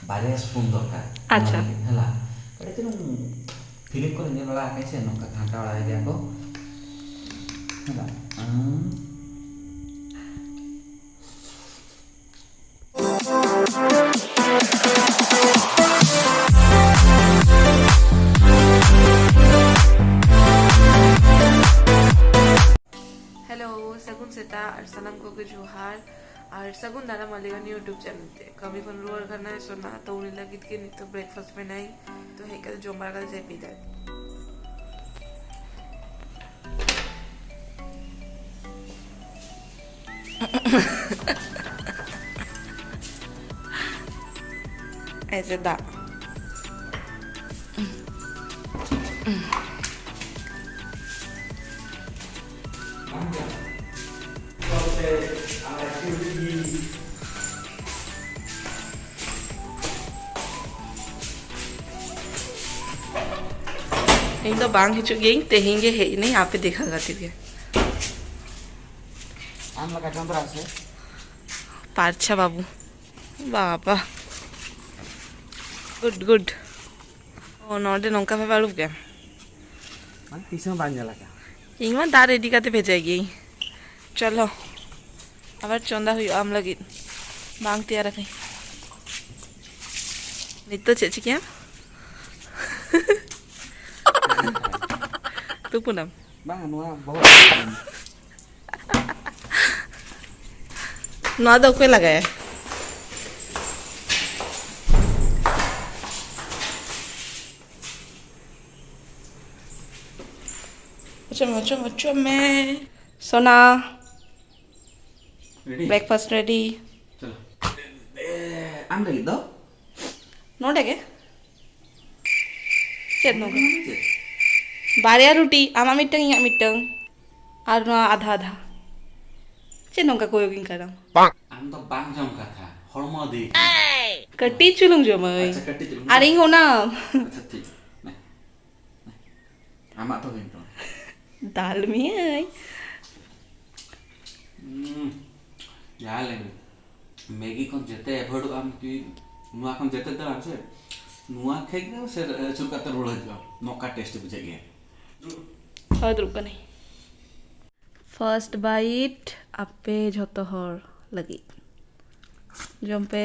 बारे स्पून दरकार अच्छा हला कड़े चलो फिलिप को ने बड़ा कैसे नोका घाटा वाला गया को हला हेलो सगुन सेता और सनम को जोहार और सगुन दाना मालिका यूट्यूब चैनल ते कभी कौन रुआर करना है सोना तो उन्हें लगी कि नहीं तो ब्रेकफास्ट में नहीं तो है क्या जो मार कर जाए पीता ऐसे दा इन तो बांग हिचु गई तेहेंगे है नहीं यहाँ पे देखा करती है आम लगा चंद्रा से पार्चा बाबू बाबा गुड गुड ओ नोडे नौका पे बालू क्या मान तीसरा बांध जाला क्या इंग में दार रेडी करते भेजेगी चलो अब चंदा हुई आम लगी बांग तैयार रखें नित्तो चेची क्या तू पुनम bang anu बहुत ना दो कोई लगाया अच्छा मैं सोना ब्रेकफास्ट रेडी चलो आम lagi do नोटे के चेत नोगे बारिया रोटी आमा मिटंग या मिटंग और ना आधा आधा चेत नोका कोई गिन करम आम तो bang jam kata hormo di कट्टी चुलुंग जो मैं अच्छा कट्टी चुलुंग अरे हो ना अच्छा ठीक नहीं आमा तो हिंटो दाल में है यार लेकिन मैगी कौन जेते एवोर्ड आम की नुआ कौन जेते तो आम से नुआ खेक ना से चुका तो रोल जाओ नौका टेस्ट बुझे गया और रुका नहीं फर्स्ट बाइट आपे झोतो हर लगी जम पे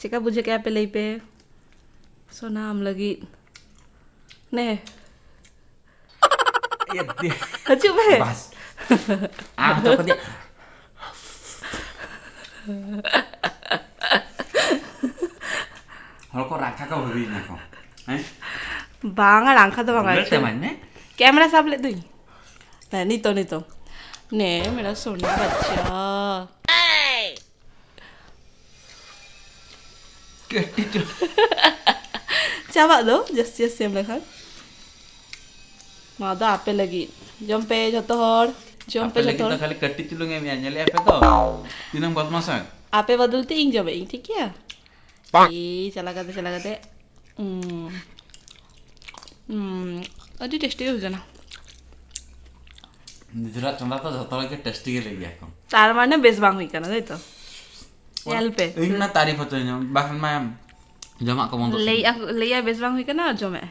चिका बुझे क्या पे ले पे सोना आम लगी ने ये दे हजू पे बस आम तो कदी हल्को रखा का भरी ना को हैं बांगा रंखा तो बांगा बोलते माने कैमरा साफ ले दूँ नहीं तो ने मेरा सोना बच्चा कट्टी चु चाबा दो जस्ट सेम लगा मा दो आपे लगी जम पे जतो हर जम पे जतो खाली कट्टी चुलुंगे मैं आने ले पे तो तीनों बहुत मसा आपे बदलते इंग जब इंग ठीक है ये चला करते अजी टेस्टी हो जाना निजरा चंदा तो जतो लगे टेस्टी के ले गया को तार माने बेस बांग हुई करना दे तो एल पे इन ना तारीफ होते हैं बाहर में जमा को बंद ले बेस बांग हुई करना और जो मैं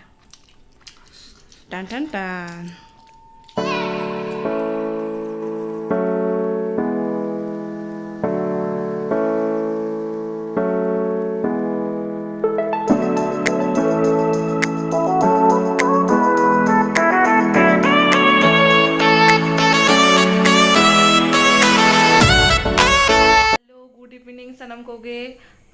टन टन टन सनम कोगे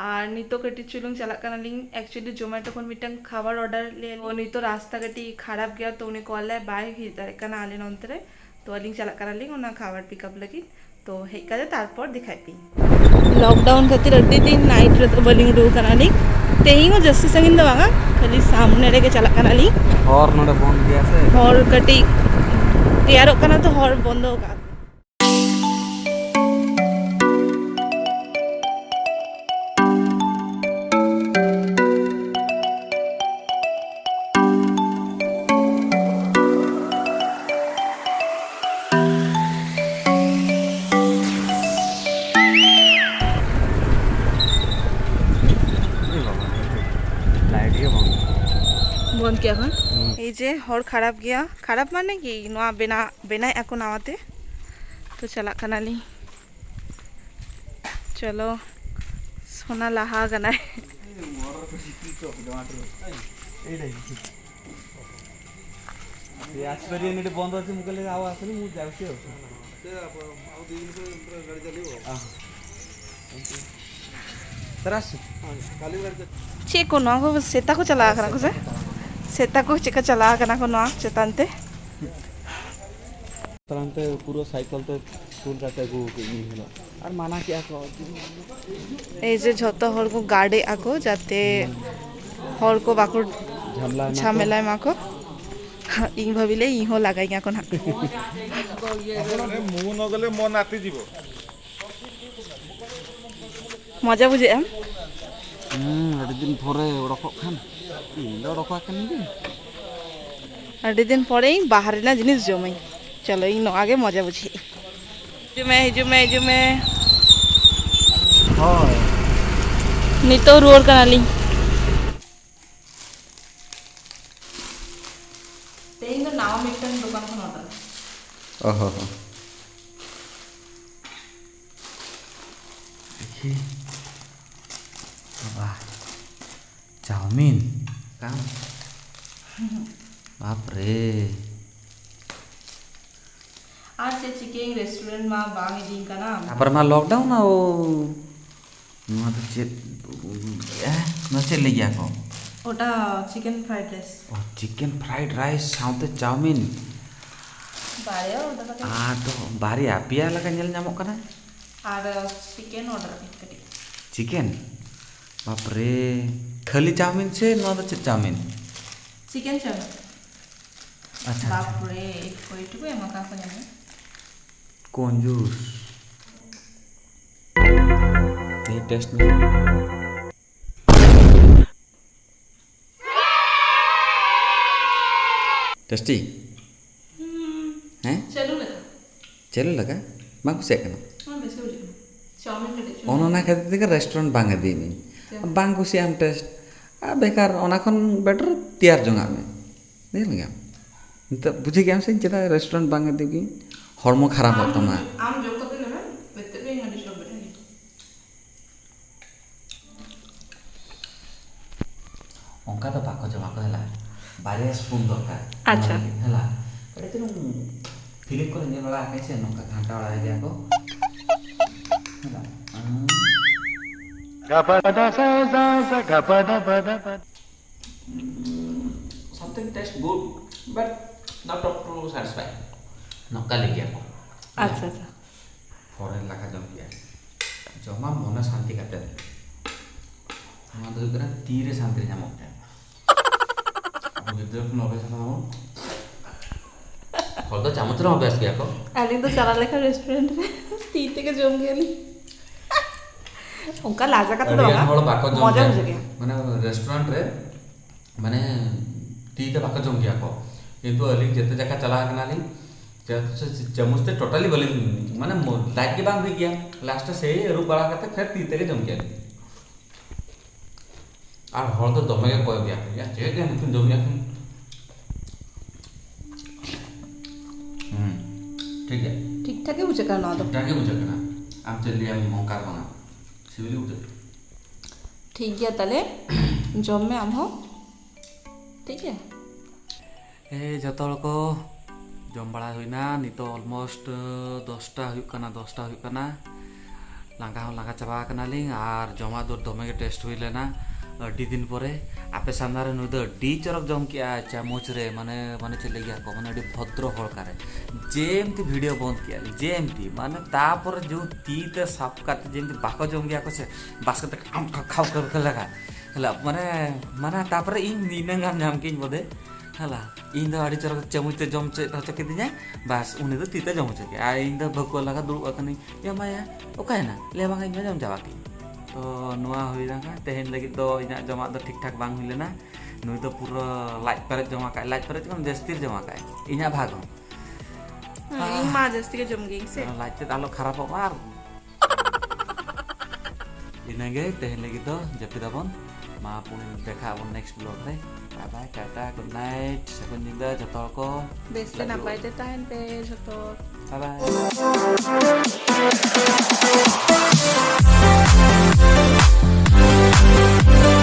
और नितो कटी चुलुंग चला करना लिंग एक्चुअली जोमेटो कोन मिटंग खाबार ऑर्डर ले वो नितो रास्ता कटी खराब गया तो उन्हें कॉल है बाय ही करना आले नंतरे तो लिंग चला करना लिंग उन्हें खाबार पिकअप लगी तो हे करे तारपर दिखाई पी लॉकडाउन खातिर अड्डी दिन नाइट रे तो बलिंग दो करना लिंग तेहिंग जस्सी संगिन दो वांगा खाली सामने रे के चला करना लिंग और नोडे बंद गया से और कटी तैयार करना तो हर बंद होगा बंद किया এখন এই যে হর খারাপ গিয়া খারাপ মানে কি নোয়া বেনাই এখন নাওয়াতে তো চালাক কানালি চলো সোনা লাহা গানায় বন্ধ আছে মুখে লেগে আওয়াজ আসলে মু যাচ্ছি Cik ko no, ako seta ko chala kana ko se. Seta ko chika chala kana ko no chetante. तरंते पूरा साइकिल तो स्कूल जाते गो निहलो और माना क्या को এই যে যত হর কো গার্ডে আকো যাতে হর কো বাকো ঝামেলায় মাকো ইং ভাবিলে ইহো লাগাই এখন মু নগলে মন নাতি দিব মজা বুঝে আড়ি দিন পরে ওড়ক খান ইলো ওড়ক খান নি আড়ি দিন পরেই বাহারে না জিনিস জমাই চলো ইনো আগে মজা বুঝি হিজুমে হয় নিতো রুয়ার কানালি তেইন তো নাও মিটন দোকান কোন অর্ডার ওহো দেখি वाह चाउमीन काम बाप रे आज से चिकन रेस्टोरेंट में बांग दिन का नाम पर मा लॉकडाउन ना वो नुआ तो चेत न चले गया को ওটা চিকেন ফ্রাইড রাইস ओ चिकन फ्राइड राइस साउते चाउमीन বাড়িয়া ওটা তো आ तो बारी आपिया लगा नेल नामो कना আর চিকেন অর্ডার করি चिकन बाप रे खाली चाउमीन से नुआ तो चाउमीन চিকেন চাও अच्छा বাপ রে কইটুকু এমাকা কো জানে कंजूस ये टेस्ट में टेस्टी हैं चलो लगा बांग से कना ओना खातिर के रेस्टोरेंट बांग दीनी बांग कुसी आम टेस्ट आ बेकार ओना खन बेटर तैयार जंगा में नहीं लगा तो बुझे गया से चला रेस्टोरेंट बांग देगी हॉर्मोन खराब होता ना आम जो करते ना बेते भी इंग्लिश लोग बैठे ओंका तो पाको जमा को हला बारे स्पून दरकार अच्छा हला एटे तो फिलिप को ने वाला आके से नोका घाटा वाला दिया को हला गपदा सा सा सा गपदा पदा पद something taste good but not up to satisfy नोका ले गया को अच्छा अच्छा फॉरेन लगा जम गया जमा मन शांति काटे हम तो करा तीरे शांति जामते अब जब नोबे सानो फल तो चामच रो अभ्यास किया को आली तो चला लेखा रेस्टोरेंट में तीते के जम गेली उनका लाजा का तो यहाँ बड़ा बाको जम मजा गया बुझे गया माने रेस्टोरेंट रे माने तीते बाको जम गया को किंतु अली जते जगह चला कनाली चम्मच ते टोटली बली माने लाइक के बांध गया लास्ट से रूप बड़ा करते फिर तीते के जम गया और हर तो दमे के कोय गया या जे के तुम जम गया ठीक है ठीक ठाक है बुझे करना तो टाके बुझे करना अब चलिए हम मौका बना सिविली उठे ठीक है तले जॉब में हम हो ठीक है ए जतल को जम बड़ा हुईना नितो ऑलमोस्ट 10टा हुई कना लांगा चाबा कना लिंग और जमा दो दमे के टेस्ट हुई लेना अड्डी दिन परे आपे सामने रे नुई दो अड्डी चरक जम किया चामच रे माने माने चले गया को माने अड्डी भद्र हळकारे जेमती वीडियो बंद किया जेमती माने तापर जो तीते साफ काते जेमती बाको जम गया को से बास्केट खाव कर लगा हला माने माने तापर इन नीनंगाम जाम किन बदे हला इन दो अड्डी चरक चामच ते जम चे हच के दिया बस उनी दो तीते जम चे आ इन दो भको लगा दुड़ अकनी या माया ओकायना ले बांगा इन जम जावा की तो नुआ हुई रहा तेहन लगी तो इना जमा तो ठीक ठाक बांग हुई लेना नुई तो पूरा लाइट पेरेज जमा का लाइट पेरेज कम जस्ती जमा का इना भाग इन मा जस्ती के जम गई से लाइट ते आलो खराब हो मार इना गे तेहन लगी तो जपिदाबन मा पुणी देखा अब नेक्स्ट ब्लॉग रे bye bye tata good night सागुन nyida joto hor ko बेस ते नापाय ते ताहेन पे जतो बाय बाय